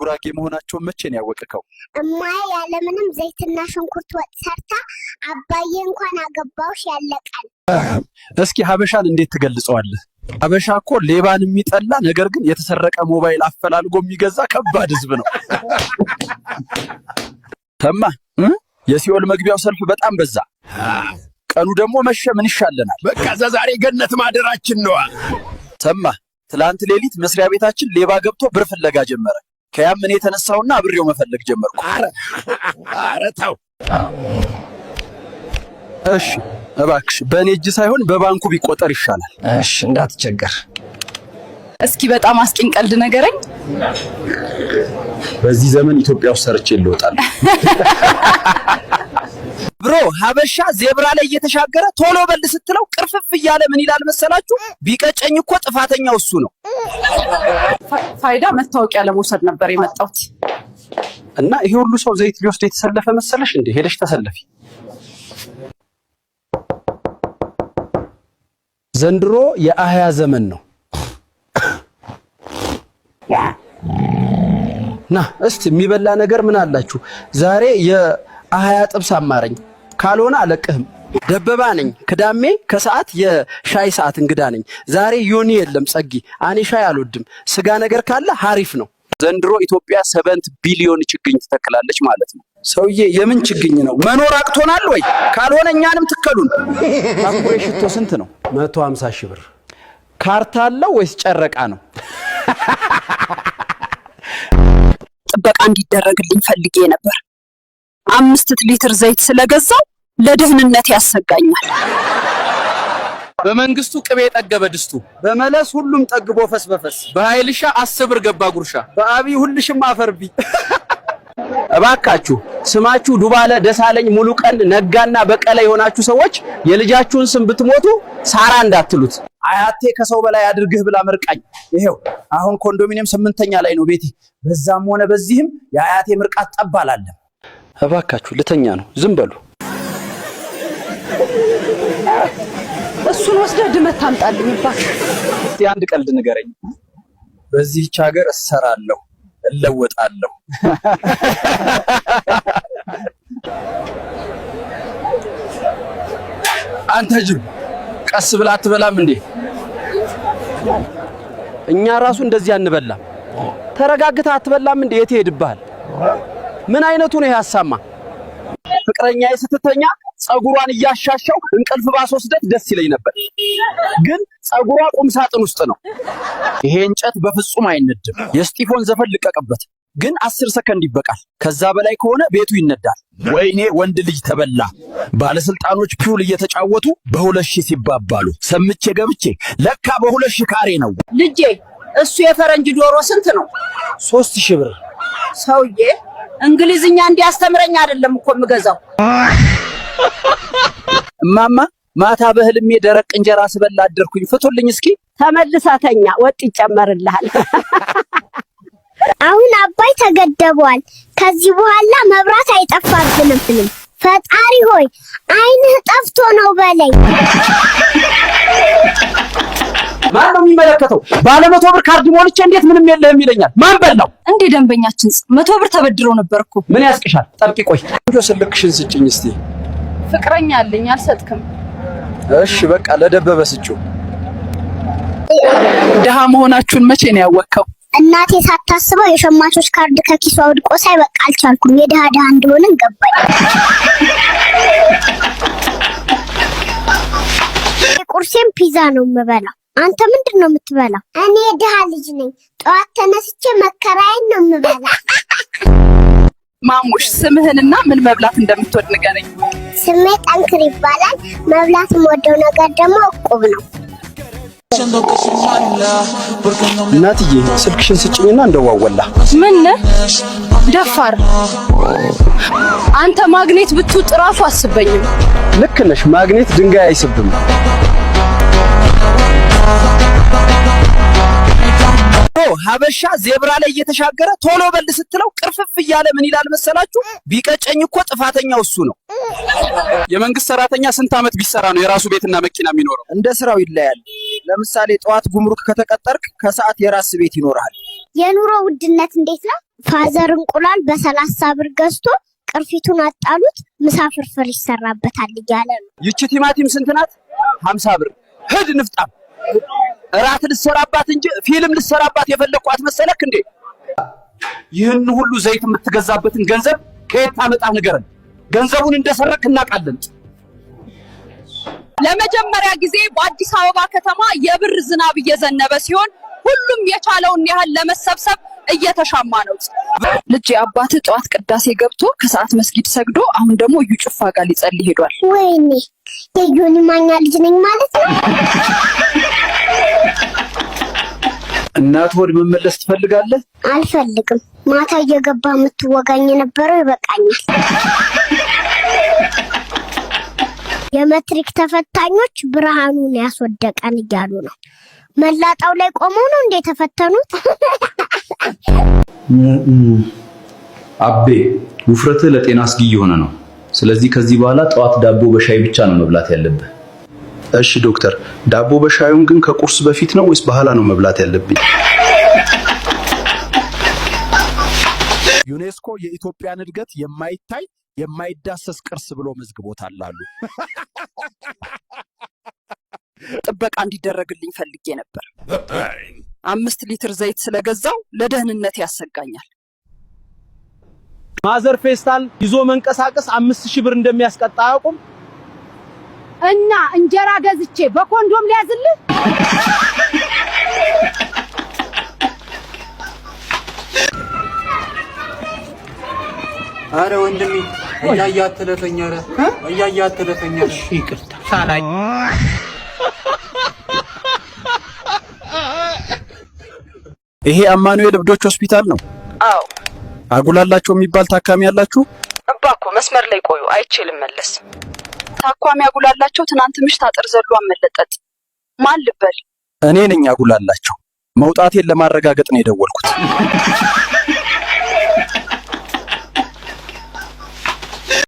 ጉራጌ መሆናቸውን መቼ ነው ያወቀከው? እማዬ ያለምንም ዘይትና ሽንኩርት ወጥ ሰርታ አባዬ እንኳን አገባውሽ ያለቃል። እስኪ ሀበሻን እንዴት ትገልጸዋለህ? ሀበሻ እኮ ሌባን የሚጠላ ነገር ግን የተሰረቀ ሞባይል አፈላልጎ የሚገዛ ከባድ ህዝብ ነው። ተማ የሲኦል መግቢያው ሰልፍ በጣም በዛ። ቀኑ ደግሞ መሸ። ምን ይሻለናል? በቃ ዛሬ ገነት ማደራችን ነው። ተማ ትላንት ሌሊት መስሪያ ቤታችን ሌባ ገብቶ ብር ፍለጋ ጀመረ። ከያም እኔ የተነሳውና አብሬው መፈለግ ጀመርኩ። ኧረ ተው። እሺ እባክሽ በእኔ እጅ ሳይሆን በባንኩ ቢቆጠር ይሻላል። እሺ እንዳትቸገር። እስኪ በጣም አስቂኝ ቀልድ ነገረኝ። በዚህ ዘመን ኢትዮጵያ ውስጥ ሰርቼ ልወጣል። ብሮ ሀበሻ ዜብራ ላይ እየተሻገረ ቶሎ በል ስትለው ቅርፍፍ እያለ ምን ይላል መሰላችሁ? ቢቀጨኝ እኮ ጥፋተኛው እሱ ነው። ፋይዳ መታወቂያ ለመውሰድ ነበር የመጣሁት እና ይሄ ሁሉ ሰው ዘይት ሊወስድ የተሰለፈ መሰለሽ እንዴ? ሄደሽ ተሰለፊ። ዘንድሮ የአህያ ዘመን ነው። ና እስቲ የሚበላ ነገር ምን አላችሁ? ዛሬ የአህያ ጥብስ አማረኝ። ካልሆነ አለቅህም። ደበባ ነኝ ክዳሜ ከሰዓት የሻይ ሰዓት እንግዳ ነኝ። ዛሬ ዮኒ የለም ጸጊ። እኔ ሻይ አልወድም። ስጋ ነገር ካለ ሀሪፍ ነው። ዘንድሮ ኢትዮጵያ 7 ቢሊዮን ችግኝ ትተክላለች ማለት ነው። ሰውዬ የምን ችግኝ ነው? መኖር አቅቶናል ወይ? ካልሆነ እኛንም ትከሉን። ታኩሬ ሽቶ ስንት ነው? 150 ሺህ ብር። ካርታ አለው ወይስ ጨረቃ ነው? ጥበቃ እንዲደረግልኝ ፈልጌ ነበር። 5 ሊትር ዘይት ስለገዛው ለደህንነት ያሰጋኛል። በመንግስቱ ቅቤ ጠገበ ድስቱ፣ በመለስ ሁሉም ጠግቦ ፈስ በፈስ፣ በኃይልሻ 10 ብር ገባ ጉርሻ፣ በአብይ ሁልሽም አፈርቢ። እባካችሁ ስማችሁ ዱባለ፣ ደሳለኝ፣ ሙሉቀን፣ ነጋና በቀለ የሆናችሁ ሰዎች የልጃችሁን ስም ብትሞቱ ሳራ እንዳትሉት። አያቴ ከሰው በላይ አድርግህ ብላ መርቃኝ። ይሄው አሁን ኮንዶሚኒየም 8ኛ ላይ ነው ቤቴ። በዛም ሆነ በዚህም የአያቴ ምርቃት ጠብ አላለም። እባካችሁ ልተኛ ነው፣ ዝም በሉ። እሱን ወስደህ ድመት ታምጣልኝ ባክ። እስቲ አንድ ቀልድ ንገረኝ። በዚህች ሀገር እሰራለሁ እለወጣለሁ። አንተ ጅብ ቀስ ብላ አትበላም እንዴ? እኛ ራሱ እንደዚህ አንበላም። ተረጋግተህ አትበላም እንዴ? የት ሄድብሃል? ምን አይነቱ ነው ያሳማ? ፍቅረኛዬ ስትተኛ ጸጉሯን እያሻሻው እንቅልፍ ባስወስደት ደስ ይለኝ ነበር፣ ግን ጸጉሯ ቁም ሳጥን ውስጥ ነው። ይሄ እንጨት በፍጹም አይነድም። የስጢፎን ዘፈን ልቀቅበት፣ ግን 10 ሰከንድ ይበቃል። ከዛ በላይ ከሆነ ቤቱ ይነዳል። ወይኔ ወንድ ልጅ ተበላ። ባለስልጣኖች ፒውል እየተጫወቱ በ2000 ሲባባሉ ሰምቼ ገብቼ ለካ በ2000 ካሬ ነው። ልጄ እሱ የፈረንጅ ዶሮ ስንት ነው? 3000 ብር። ሰውዬ እንግሊዝኛ እንዲያስተምረኝ አይደለም እኮ የምገዛው። እማማ ማታ በህልሜ ደረቅ እንጀራ ስበላ አደርኩኝ። ፍቱልኝ እስኪ። ተመልሳተኛ ወጥ ይጨመርልሃል። አሁን አባይ ተገደቧል። ከዚህ በኋላ መብራት አይጠፋብንም። ፈጣሪ ሆይ አይንህ ጠፍቶ ነው በለኝ። ማን ነው የሚመለከተው? ባለ 100 ብር ካርድ ሞልቼ እንዴት ምንም የለህም ይለኛል? ማን በላው? እንዴ ደንበኛችን 100 ብር ተበድሮ ነበርኩ። ምን ያስቅሻል? ጠብቂ ቆይ። እንጆ ስልክሽን ስጭኝ እስቲ። ፍቅረኛ አለኝ አልሰጥክም። እሺ በቃ ለደበበ ስጪው። ደሃ መሆናችሁን መቼ ነው ያወቀው? እናቴ ሳታስበው የሸማቾች ካርድ ከኪሷ ወድቆ ሳይ በቃ አልቻልኩም። የደሃ እንደሆነ ገባኝ። ቁርሴም ፒዛ ነው የምበላው። አንተ ምንድነው የምትበላው? እኔ ደሃ ልጅ ነኝ። ጠዋት ተነስቼ መከራዬን ነው የምበላው። ማሙሽ ስምህንና ምን መብላት እንደምትወድ ንገረኝ። ስሜ ጠንክር ይባላል። መብላት የምወደው ነገር ደግሞ እቁብ ነው። እናትዬ ስልክሽን ስጭኝና እንደዋወላ። ምን ደፋር አንተ! ማግኔት ብትውጥ ራሱ አስበኝም። ልክ ነሽ። ማግኔት ድንጋይ አይስብም። ሀበሻ ዜብራ ላይ እየተሻገረ ቶሎ በል ስትለው ቅርፍፍ እያለ ምን ይላል መሰላችሁ? ቢቀጨኝ እኮ ጥፋተኛው እሱ ነው። የመንግስት ሰራተኛ ስንት ዓመት ቢሰራ ነው የራሱ ቤትና መኪና የሚኖረው? እንደ ስራው ይለያል። ለምሳሌ ጠዋት ጉምሩክ ከተቀጠርክ ከሰዓት የራስ ቤት ይኖርሃል። የኑሮ ውድነት እንዴት ነው? ፋዘር እንቁላል በ30 ብር ገዝቶ ቅርፊቱን አጣሉት ምሳ ፍርፍር ይሰራበታል እያለ ነው። ይቺ ቲማቲም ስንት ናት? 50 ብር። ሂድ ንፍጣም እራት ልትሰራባት እንጂ ፊልም ልትሰራባት የፈለኳት መሰለክ እንዴ? ይህን ሁሉ ዘይት የምትገዛበትን ገንዘብ ከየት ታመጣህ ንገረን። ገንዘቡን እንደሰረክ እናውቃለን። ለመጀመሪያ ጊዜ በአዲስ አበባ ከተማ የብር ዝናብ እየዘነበ ሲሆን ሁሉም የቻለውን ያህል ለመሰብሰብ እየተሻማ ነው። ልጅ አባት ጠዋት ቅዳሴ ገብቶ ከሰዓት መስጊድ ሰግዶ አሁን ደግሞ እዩ ጭፋ ጋር ሊጸልይ ሄዷል። ወይኔ የዮኒ ማኛ ልጅ ነኝ ማለት ነው። እናት ወድ መመለስ ትፈልጋለህ? አልፈልግም። ማታ እየገባ የምትወጋኝ የነበረው ይበቃኛል። የሜትሪክ ተፈታኞች ብርሃኑን ያስወደቀን እያሉ ነው። መላጣው ላይ ቆመው ነው እንዴ ተፈተኑት? አቤ ውፍረትህ ለጤና አስጊ የሆነ ነው። ስለዚህ ከዚህ በኋላ ጠዋት ዳቦ በሻይ ብቻ ነው መብላት ያለብህ። እሺ ዶክተር፣ ዳቦ በሻዩን ግን ከቁርስ በፊት ነው ወይስ በኋላ ነው መብላት ያለብኝ? ዩኔስኮ የኢትዮጵያን እድገት የማይታይ የማይዳሰስ ቅርስ ብሎ መዝግቦታል አሉ። ጥበቃ እንዲደረግልኝ ፈልጌ ነበር። 5 ሊትር ዘይት ስለገዛው ለደህንነት ያሰጋኛል። ማዘር ፌስታል ይዞ መንቀሳቀስ 5000 ብር እንደሚያስቀጣ አያውቁም? እና እንጀራ ገዝቼ በኮንዶም ሊያዝልህ? አረ ወንድሜ እያያተለፈኝ፣ አረ እያያተለፈኝ። እሺ ይቅርታ ሳላይ። ይሄ አማኑኤል እብዶች ሆስፒታል ነው? አዎ። አጉላላቸው የሚባል ታካሚ ያላችሁ? እባክዎ መስመር ላይ ቆዩ፣ አይችልም መለስ። ታካሚ አጉላላቸው ትናንት ምሽት አጥር ዘሎ አመለጠጥ። ማን ልበል? እኔ ነኝ አጉላላቸው። መውጣቴን ለማረጋገጥ ነው የደወልኩት።